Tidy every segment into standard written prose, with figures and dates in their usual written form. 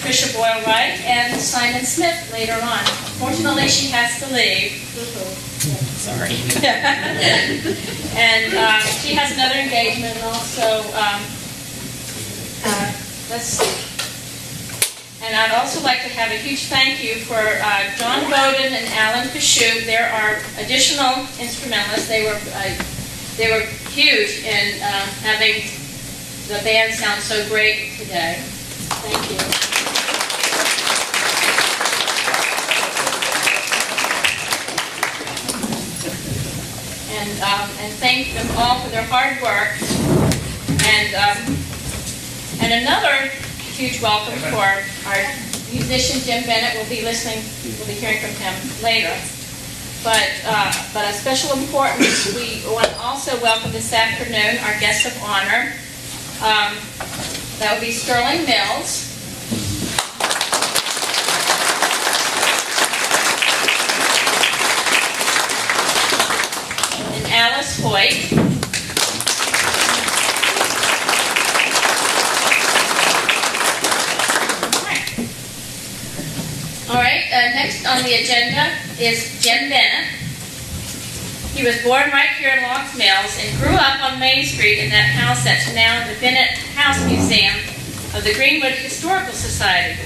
Patricia Boyle-Wright and Simon Smith later on. Fortunately, she has to leave. Sorry. And she has another engagement, and also, let's see. And I'd also like to have a huge thank you for John Bowden and Alan Kashub. There are additional instrumentalists. They were huge in having the band sound so great today. Thank you. And thank them all for their hard work. And another huge welcome for our musician Jim Bennett. We'll be hearing from him later. But of special importance, we want to also welcome this afternoon our guest of honor. That would be Sterling Mills. And Alice Hoyt. All right, next on the agenda is Jim Bennett. He was born right here in Locke Mills and grew up on Main Street in that house that's now the Bennett House Museum of the Greenwood Historical Society.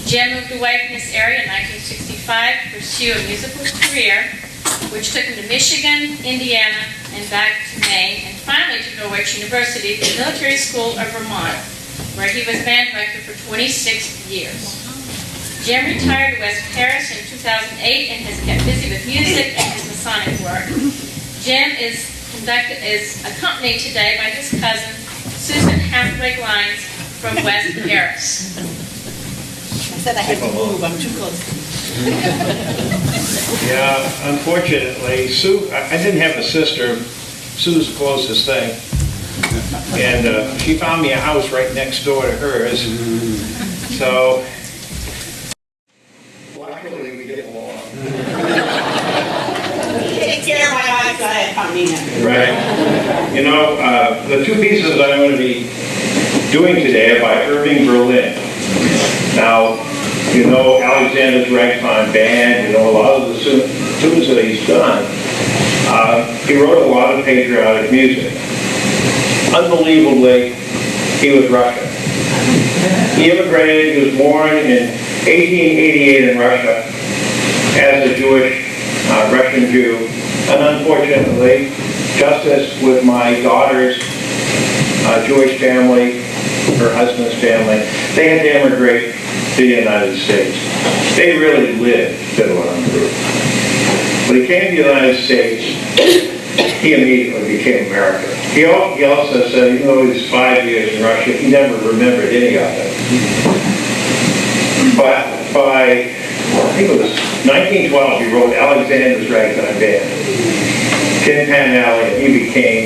Jim moved away from this area in 1965 to pursue a musical career, which took him to Michigan, Indiana, and back to Maine, and finally to Norwich University, the Military School of Vermont, where he was band director for 26 years. Jim retired to West Paris in 2008 and has kept busy with music and his Masonic work. Jim is accompanied today by his cousin, Susan Hathaway Glines from West Paris. I said I had to move, I'm too close. Yeah, unfortunately, Sue, I didn't have a sister. Sue's the closest thing. And she found me a house right next door to hers. So, luckily we get along. Take care of my eyes, I had coming in. Right. You know, the two pieces that I'm going to be doing today are by Irving Berlin. Now, you know Alexander's Ragtime Band, you know a lot of the tunes that he's done. He wrote a lot of patriotic music. Unbelievably, he was Russian. He immigrated, he was born in 1888 in Russia as a Jewish Russian Jew. And unfortunately, just as with my daughter's Jewish family, her husband's family, they had to immigrate to the United States. They really lived fiddle on the roof. When he came to the United States, he immediately became American. He also said, even though he was 5 years in Russia, he never remembered any of it. But by, I think it was 1912, he wrote Alexander's Ragtime Band, Tin Pan Alley, and he became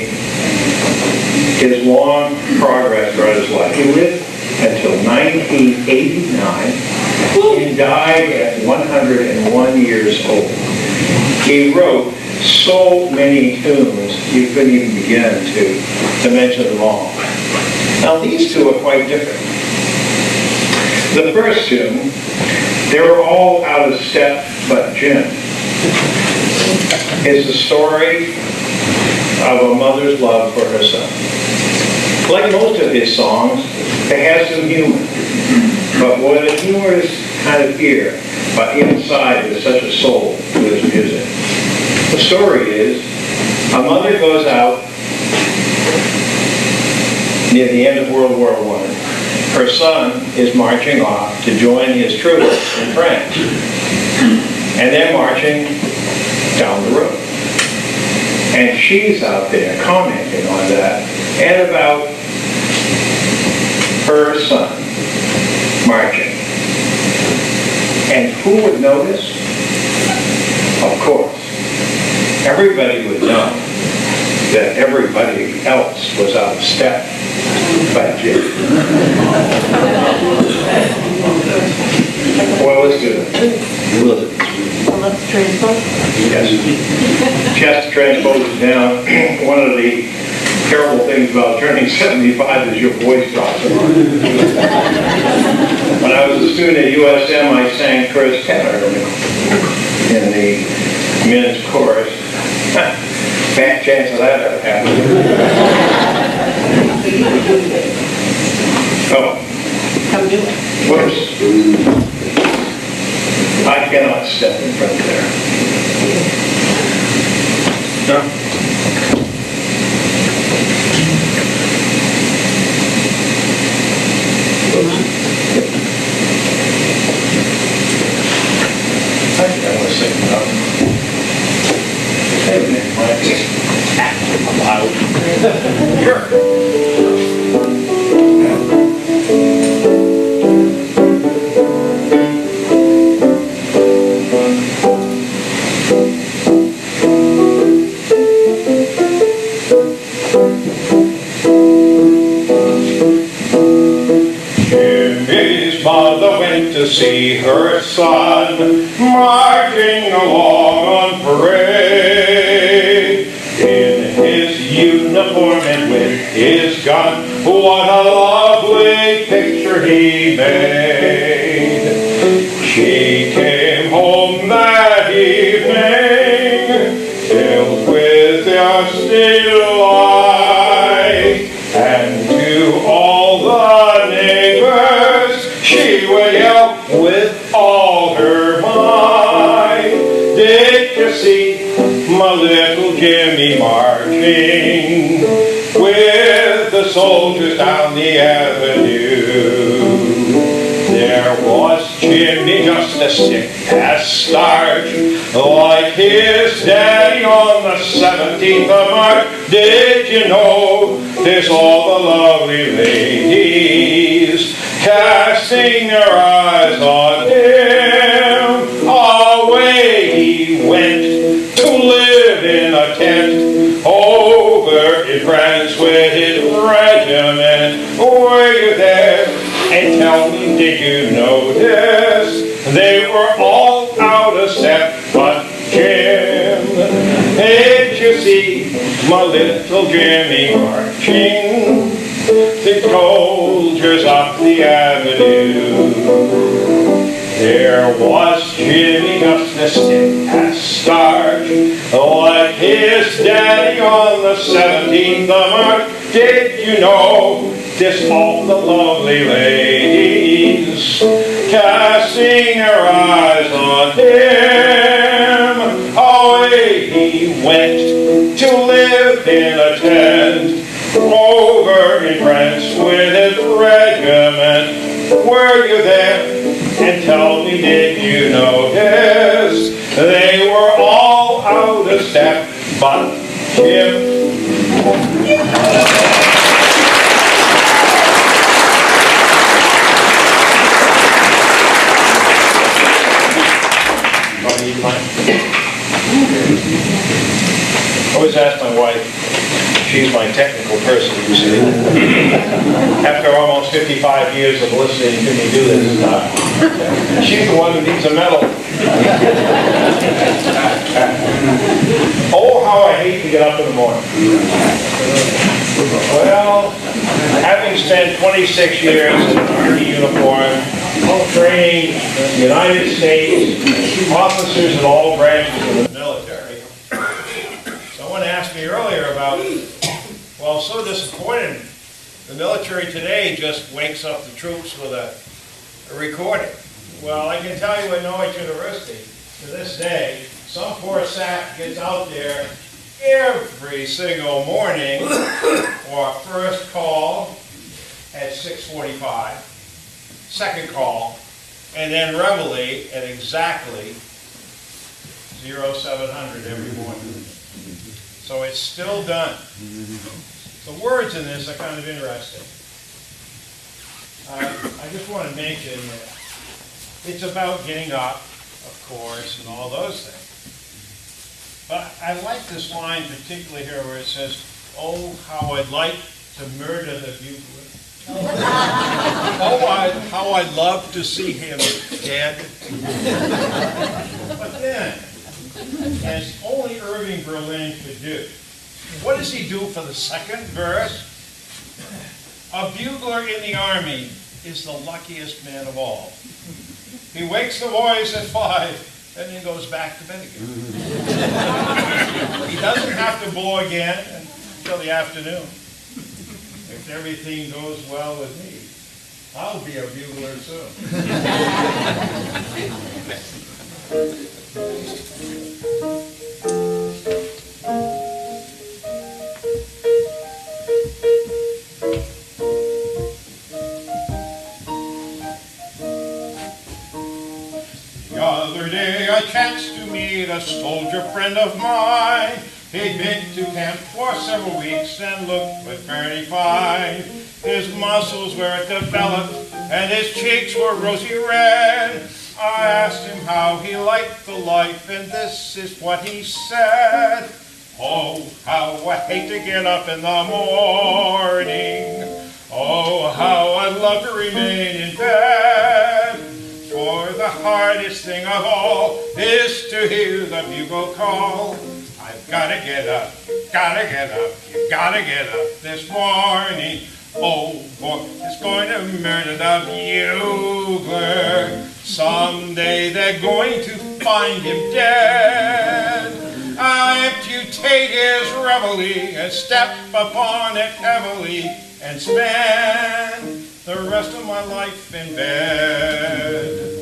his long progress throughout his life. He lived until 1989 and died at 101 years old. He wrote so many tunes you couldn't even begin to mention them all. Now these two are quite different. The first tune, they were all out of step but Jim, is the story of a mother's love for her son. Like most of his songs, it has some humor. But boy, the humor is kind of here, but inside there's such a soul to his music. The story is, a mother goes out near the end of World War I. Her son is marching off to join his troops in France. And they're marching down the road. And she's out there commenting on that and about her son marching. And who would notice? Of course, everybody would know that everybody else was out of step but Jim. Well, let's do it. Well, let's transpose. Yes. Chest transposes down. One of the terrible things about turning 75 is your voice drops a lot. student at USM, I sang first tenor in the men's chorus. Bad chance of that ever happening. Oh. Come do it. Whoops. I cannot step in front there. No. I think I want to sing hey, man, I'm out. Sure. Mother went to see her son marching along on parade. In his uniform and with his gun, what a lovely picture he made. She came home that evening, filled with dusty delight, and to all the neighbors she would yell with all her might. Did you see my little Jimmy marching with the soldiers down the avenue? There was Jimmy just as sick as starch, like his daddy on the 17th of March. Did you know there's all the lovely ladies casting their eyes on him? Away he went to live in a tent over in France with his regiment. Were you there? And tell me, did you notice they were all out of step but Jim? Did you see my little Jimmy marching the soldiers up the avenue? There was Jimmy just as stiff as starch, like his daddy on the 17th of March. Did you know this all the lovely ladies casting their eyes on him? Away he went to live in a tent over in France with his regiment. Were you there? And tell me, did you notice they were all out of step but Jim? I always ask my wife, she's my technical person, you see. After almost 55 years of listening to me do this stuff, she's the one who needs a medal. Oh, how I hate to get up in the morning. Well, having spent 26 years in an Army uniform, training the United States officers in all branches of the military, someone asked me earlier about, well, so disappointed. The military today just wakes up the troops with a recording. Well, I can tell you at Norwich University, to this day, some poor sap gets out there every single morning for a first call at 6:45, second call, and then reveille at exactly 0700 every morning. So it's still done. The words in this are kind of interesting. I just want to mention that it's about getting up, of course, and all those things. But I like this line particularly here where it says, "Oh, how I'd like to murder the bugler." Oh, how I'd love to see him dead. But then, as only Irving Berlin could do, what does he do for the second verse? A bugler in the army is the luckiest man of all. He wakes the boys at 5, and then goes back to bed again. He doesn't have to blow again until the afternoon. If everything goes well with me, I'll be a bugler soon. The other day I chanced to meet a soldier friend of mine. He'd been to camp for several weeks and looked but very fine. His muscles were developed and his cheeks were rosy red. I asked him how he liked the life, and this is what he said. Oh, how I hate to get up in the morning. Oh, how I'd love to remain in bed. For the hardest thing of all is to hear the bugle call. I've gotta get up, you gotta get up, you gotta get up this morning. Oh boy, it's going to murder the bugler. Someday they're going to find him dead. I amputate his reveille and step upon it heavily and spend the rest of my life in bed.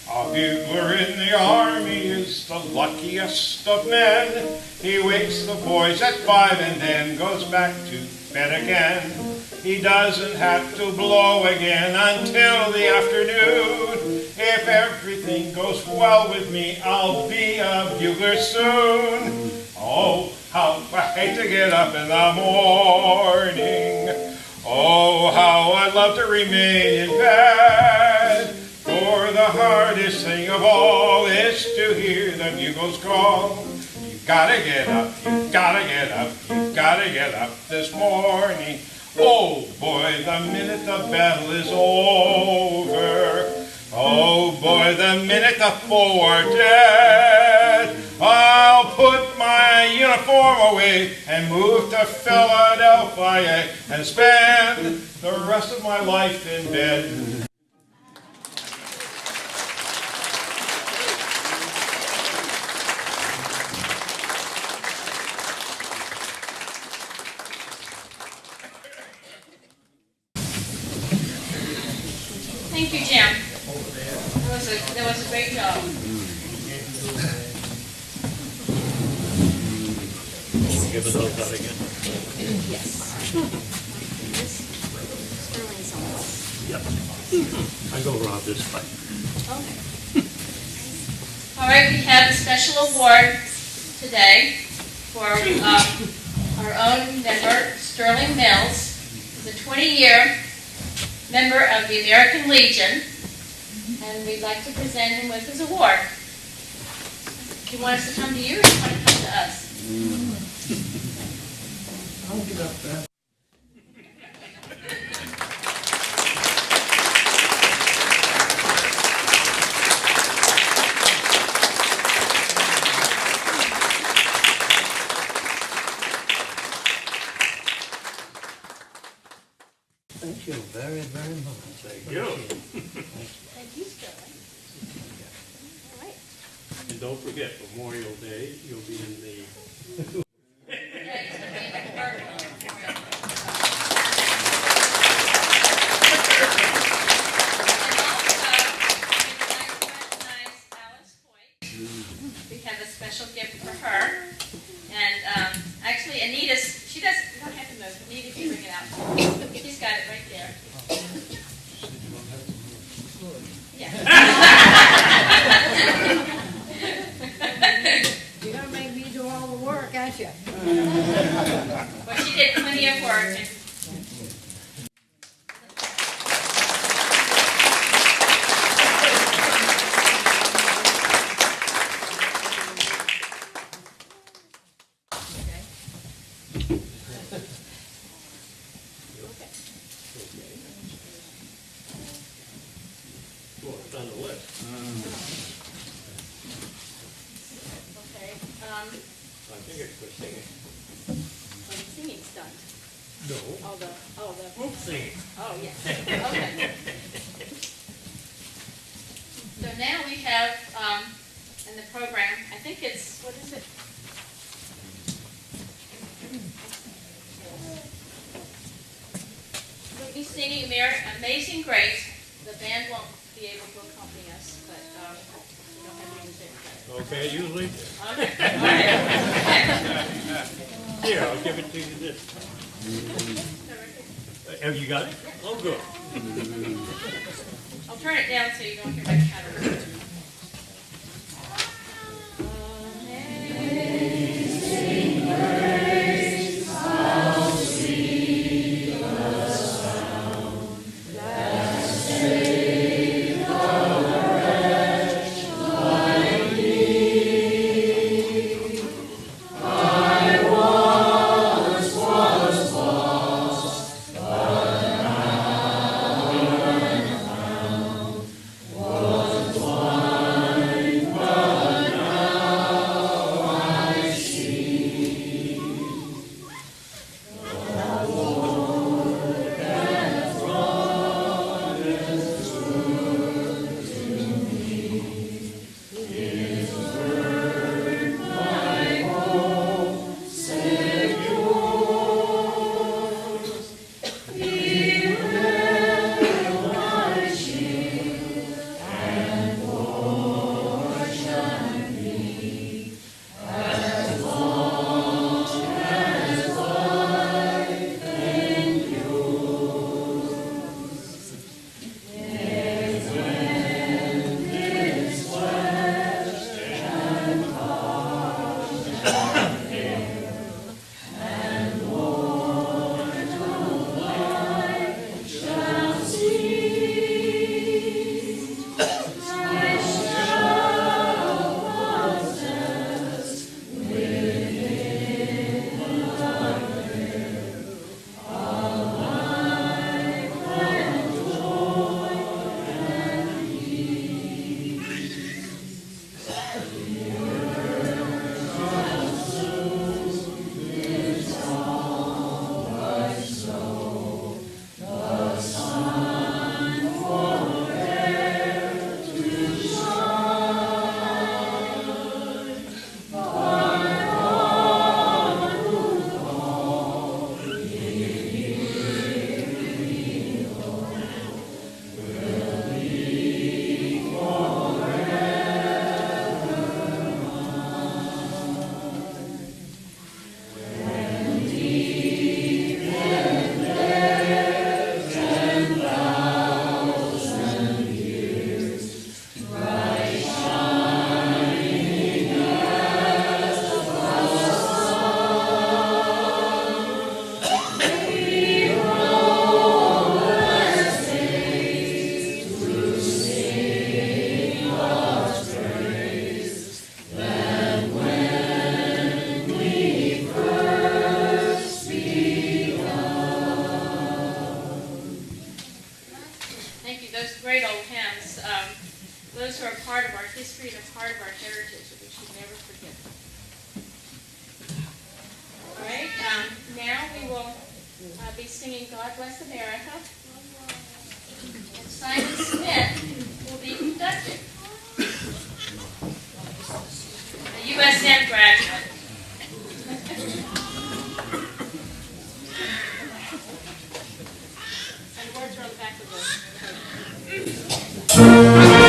A bugler in the army is the luckiest of men. He wakes the boys at 5 and then goes back to bed again. He doesn't have to blow again until the afternoon. If everything goes well with me, I'll be a bugler soon. Oh, how I hate to get up in the morning. Oh, how I'd love to remain in bed. For the hardest thing of all is to hear the bugle's call. You gotta get up, you gotta get up, you gotta get up this morning. Oh boy, the minute the battle is over. Oh boy, the minute the foe are dead. I'll put my uniform away and move to Philadelphia and spend the rest of my life in bed. Thank you, Jim. That was a great job. Give us those out again. Yep. I go around this way. All right, we have a special award today for our own member, Sterling Mills. He's a 20-year member of the American Legion, and we'd like to present him with his award. Do you want us to come to you, or do you want to come to us? I'll get up there. Thank you very, very much. Thank you. Thank you, Sterling. All right. And don't forget, Memorial Day, you'll be in the... We have a special gift for her, and actually Anita, she doesn't, you don't have to move, Anita can bring it out. She's got it right there. Yeah. You're gonna make me do all the work, aren't you? Well, she did plenty of work. And Well, it's on the list. okay. I think it's for singing. when the singing's done. No. Oh, Singing. yes, okay. So now we have, in the program, I think it's, what is it? We'll be singing Amazing Grace. The band won't be able to accompany us, but we don't have any music. Okay, usually. Okay, all right. Here, I'll give it to you this. Have you got it? Oh, good. I'll turn it down so you don't hear my pattern. Those are a part of our history and a part of our heritage that we should never forget. All right, now we will be singing God Bless America. And Simon Smith will be conducting. A USM graduate. And words are on the back of the Thank you.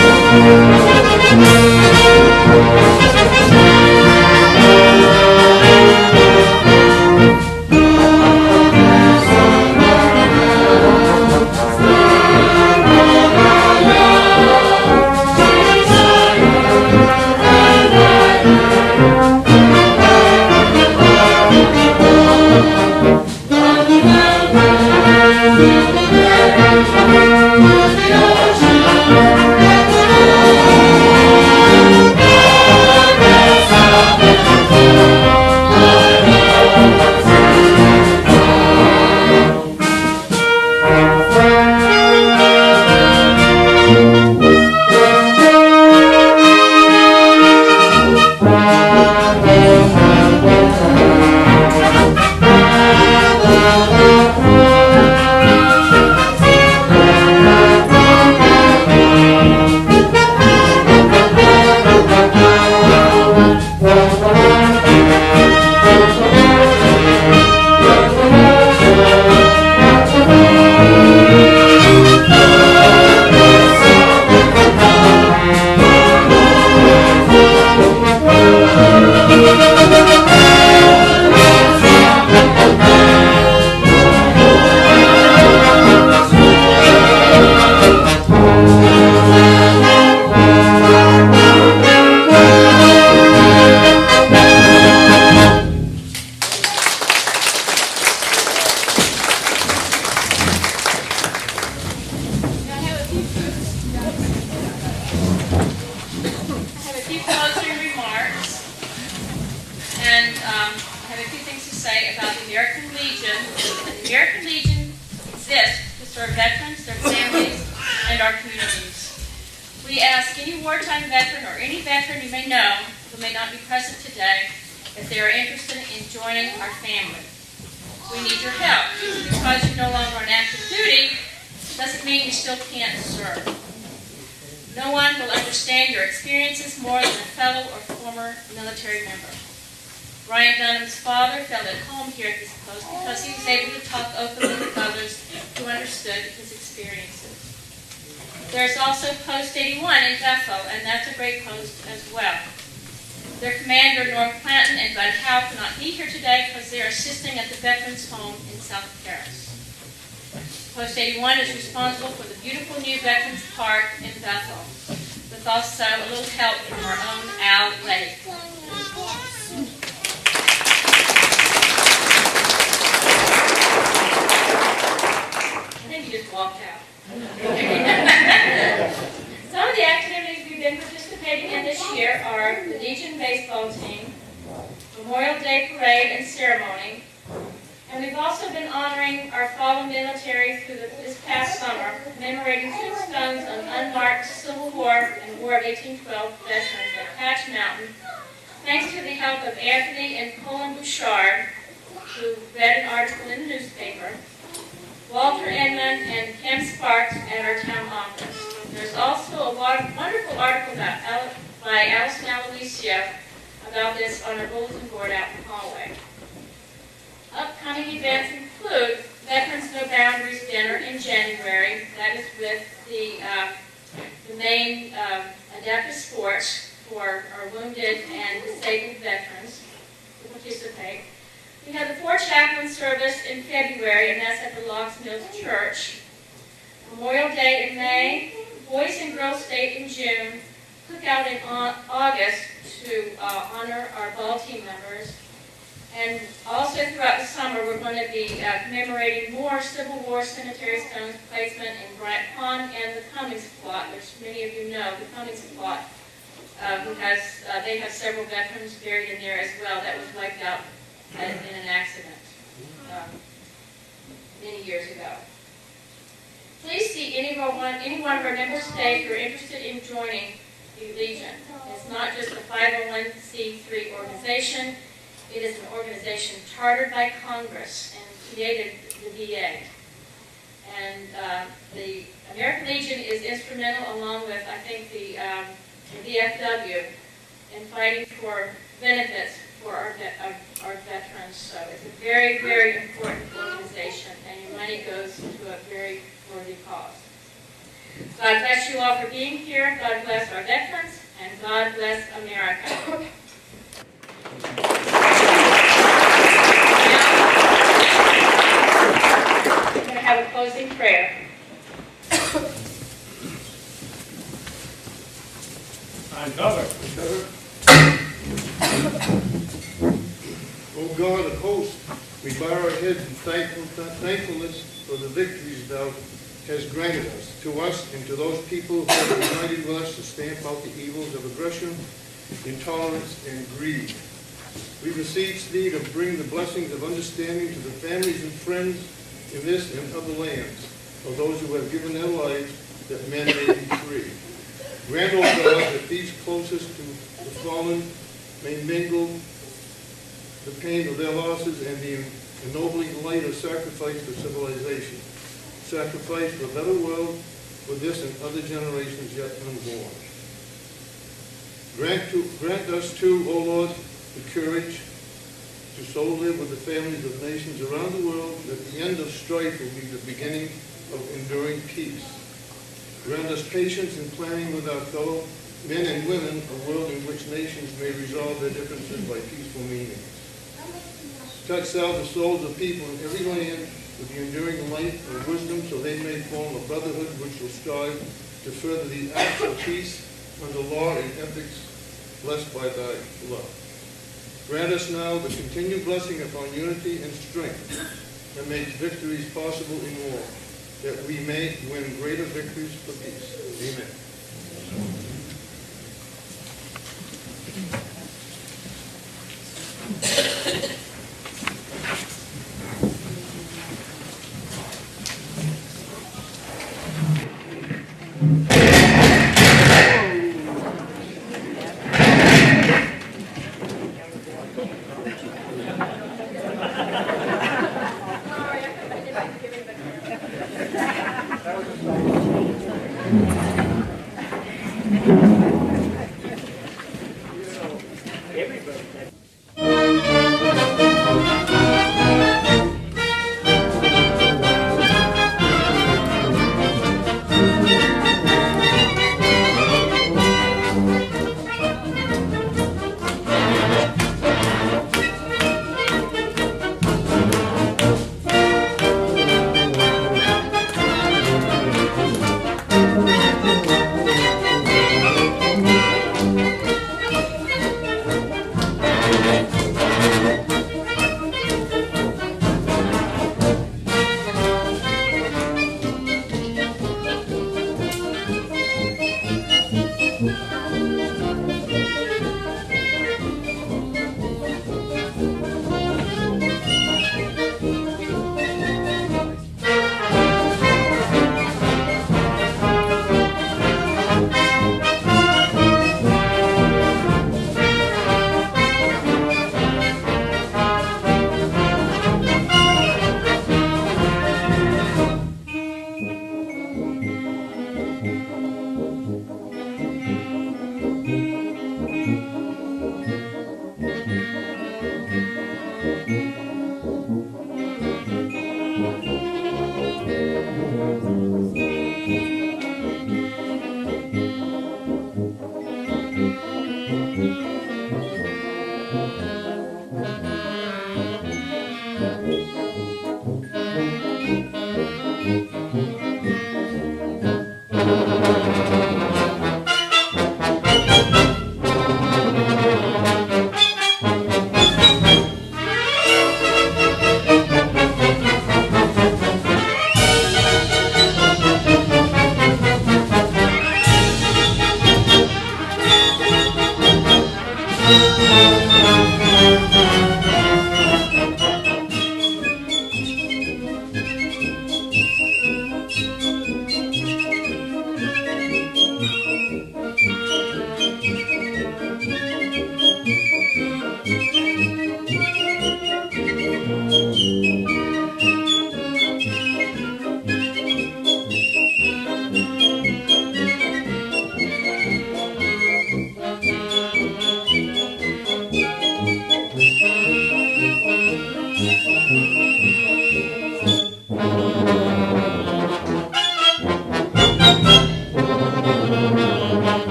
American Legion. And the American Legion exists to serve veterans, their families, and our communities. We ask any wartime veteran or any veteran you may know who may not be present today if they are interested in joining our family. We need your help. Just because you're no longer on active duty doesn't mean you still can't serve. No one will understand your experiences more than a fellow or former military member. Ryan Dunham's father felt at home here at this post because he was able to talk openly with others who understood his experiences. There's also Post 81 in Bethel, and that's a great post as well. Their commander, Norm Clanton, and Bud Howe cannot be here today because they are assisting at the Veterans Home in South Paris. Post 81 is responsible for the beautiful new Veterans Park in Bethel, with also a little help from our own Al Lake. I think you just walked out. Some of the activities we've been participating in this year are the Legion baseball team, Memorial Day parade and ceremony, and we've also been honoring our fallen military through this past summer, commemorating tombstones of unmarked Civil War and War of 1812 veterans at Patch Mountain, thanks to the help of Anthony and Colin Bouchard, who read an article in the newspaper, Walter Inman and Kim Sparks at our town office. There's also a wonderful article by Alison Aloysia about this on our bulletin board out in the hallway. Upcoming events include Veterans No Boundaries Dinner in January. That is with the main adaptive sports for our wounded and disabled veterans to participate. We have the 4 chaplain service in February, and that's at the Locke Mills Church. Memorial Day in May, Boys and Girls Day in June, Cookout in August to honor our ball team members. And also throughout the summer, we're going to be commemorating more Civil War cemetery stones placement in Bryant Pond and the Cummings plot, which many of you know, the Cummings plot, they have several veterans buried in there as well that was wiped out in an accident many years ago. Please see any one of our member states who are interested in joining the Legion. It's not just a 501c3 organization. It is an organization chartered by Congress and created the VA. And the American Legion is instrumental, along with, I think, the VFW, in fighting for benefits for our veterans. So it's a very, very important organization, and your money goes to a very worthy cause. God bless you all for being here. God bless our veterans, and God bless America. We're going to have a closing prayer. O God of hosts, we bow our heads in thankfulness for the victories thou hast granted us, and to those people who have united with us to stamp out the evils of aggression, intolerance, and greed. We beseech thee to bring the blessings of understanding to the families and friends in this and other lands of those who have given their lives that men may be free. Grant, O God, that these closest to the fallen may mingle the pain of their losses and the ennobling light of sacrifice for civilization. Sacrifice for a better world for this and other generations yet unborn. Grant us too, O Lord, the courage to so live with the families of nations around the world that the end of strife will be the beginning of enduring peace. Grant us patience in planning with our fellow men and women a world in which nations may resolve their differences by peaceful means. Touch salve the souls of people in every land with the enduring light of wisdom, so they may form a brotherhood which will strive to further the acts of peace under law and ethics blessed by thy love. Grant us now the continued blessing upon unity and strength that makes victories possible in war, that we may win greater victories for peace. Amen.